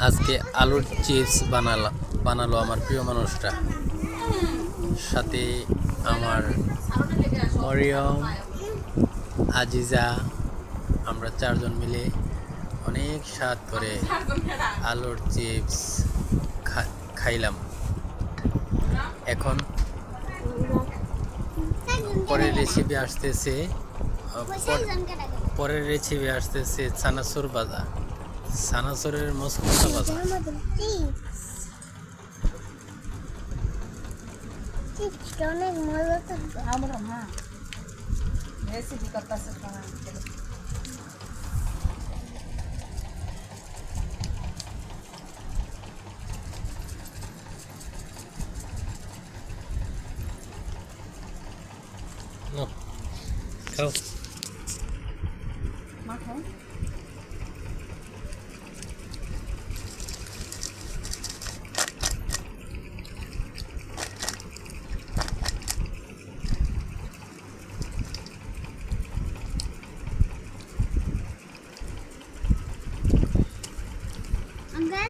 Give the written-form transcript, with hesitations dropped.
আজকে আলুর চিপস বানালো আমার প্রিয় মানুষটা, সাথে আমার মরিয়ম, আজিজা। আমরা চারজন মিলে অনেক স্বাদ করে আলুর চিপস খাইলাম। এখন পরের রেসিপি আসতেছে চানাচুর ভাজা, চানাচুরের মশলা ভাজা। অনেক মজা থাকবে। আমরা রেসিপি করতেছে খাও।